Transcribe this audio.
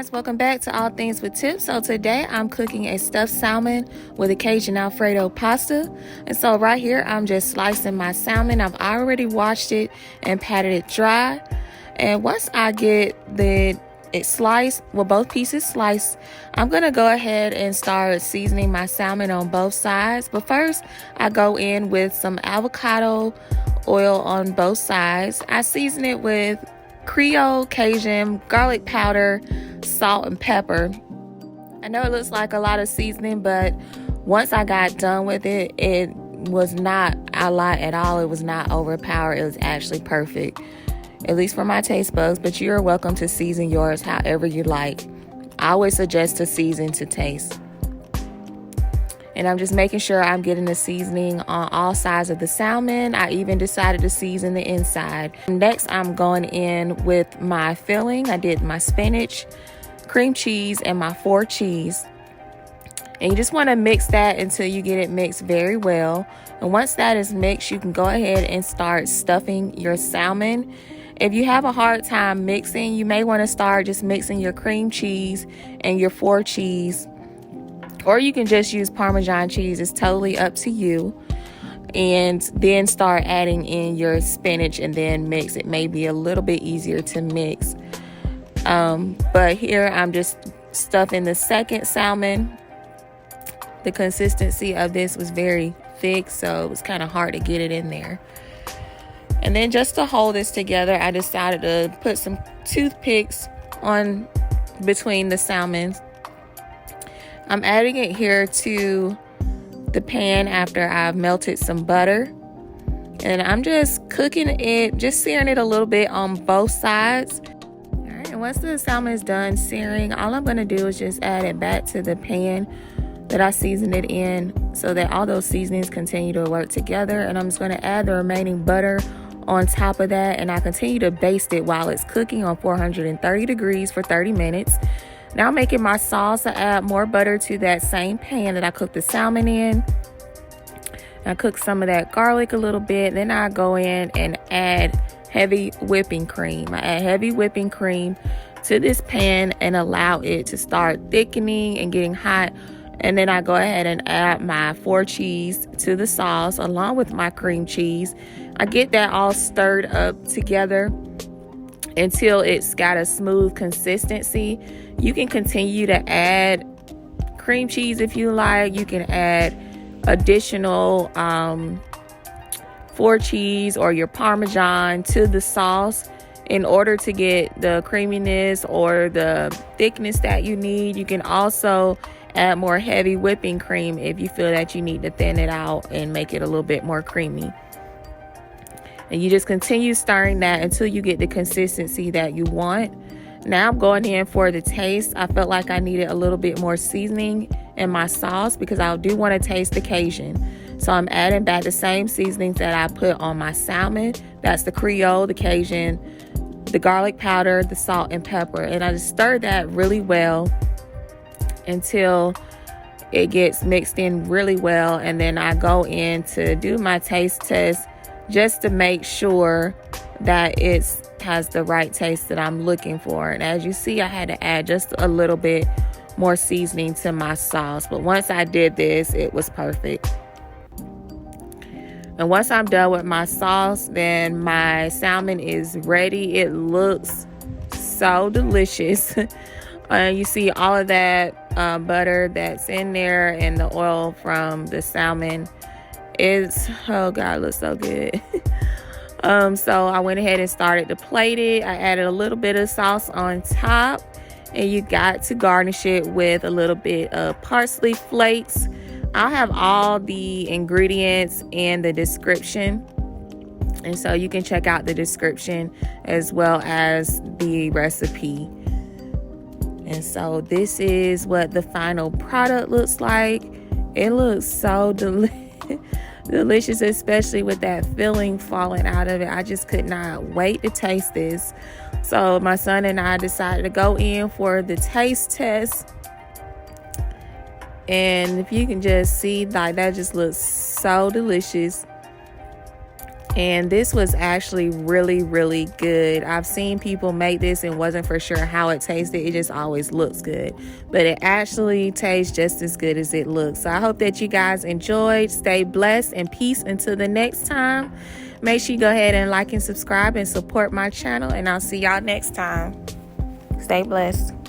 guys, welcome back to All Things with Tips. So today I'm cooking a stuffed salmon with a Cajun Alfredo pasta. And so right here I'm just slicing my salmon. I've already washed it and patted it dry. And once I get it sliced, well, both pieces sliced, I'm going to go ahead and start seasoning my salmon on both sides. But first I go in with some avocado oil on both sides. I season it with Creole, Cajun, garlic powder, salt, and pepper. I know it looks like a lot of seasoning, but once I got done with it, it was not a lot at all. It was not overpowered. It was actually perfect, at least for my taste buds, but you're welcome to season yours however you like. I always suggest to season to taste. And I'm just making sure I'm getting the seasoning on all sides of the salmon. I even decided to season the inside. Next, I'm going in with my filling. I did my spinach, cream cheese, and my 4 cheese. And you just want to mix that until you get it mixed very well. And once that is mixed, you can go ahead and start stuffing your salmon. If you have a hard time mixing, you may want to start just mixing your cream cheese and your 4 cheese. Or you can just use Parmesan cheese. It's totally up to you. And then start adding in your spinach and then mix. It may be a little bit easier to mix. But here I'm just stuffing the second salmon. The consistency of this was very thick, so it was kind of hard to get it in there. And then just to hold this together, I decided to put some toothpicks on between the salmon. I'm adding it here to the pan after I've melted some butter. And I'm just cooking it, just searing it a little bit on both sides. All right, and once the salmon is done searing, all I'm going to do is just add it back to the pan that I seasoned it in so that all those seasonings continue to work together. And I'm just going to add the remaining butter on top of that. And I continue to baste it while it's cooking on 430 degrees for 30 minutes. Now I'm making my sauce. I add more butter to that same pan that I cooked the salmon in. I cook some of that garlic a little bit. Then I go in and add heavy whipping cream. I add heavy whipping cream to this pan and allow it to start thickening and getting hot. And then I go ahead and add my 4 cheese to the sauce along with my cream cheese. I get that all stirred up together until it's got a smooth consistency. You can continue to add cream cheese if you like. You can add additional 4 cheese or your Parmesan to the sauce in order to get the creaminess or the thickness that you need. You can also add more heavy whipping cream if you feel that you need to thin it out and make it a little bit more creamy. And you just continue stirring that until you get the consistency that you want. Now I'm going in for the taste. I felt like I needed a little bit more seasoning in my sauce because I do want to taste the Cajun. So I'm adding back the same seasonings that I put on my salmon. That's the Creole, the Cajun, the garlic powder, the salt, and pepper. And I just stir that really well until it gets mixed in really well. And then I go in to do my taste test just to make sure that it has the right taste that I'm looking for. And as you see, I had to add just a little bit more seasoning to my sauce. But once I did this, it was perfect. And once I'm done with my sauce, then my salmon is ready. It looks so delicious. You see all of that butter that's in there and the oil from the salmon. Oh God, it looks so good. So I went ahead and started to plate it. I added a little bit of sauce on top, and you got to garnish it with a little bit of parsley flakes. I'll have all the ingredients in the description, and so you can check out the description as well as the recipe. And so this is what the final product looks like. It looks so delicious, especially with that filling falling out of it. I just could not wait to taste this. So my son and I decided to go in for the taste test. And if you can just see, like, that just looks so delicious. And this was actually really, really good. I've seen people make this and wasn't for sure how it tasted. It just always looks good. But it actually tastes just as good as it looks. So I hope that you guys enjoyed. Stay blessed and peace until the next time. Make sure you go ahead and like and subscribe and support my channel. And I'll see y'all next time. Stay blessed.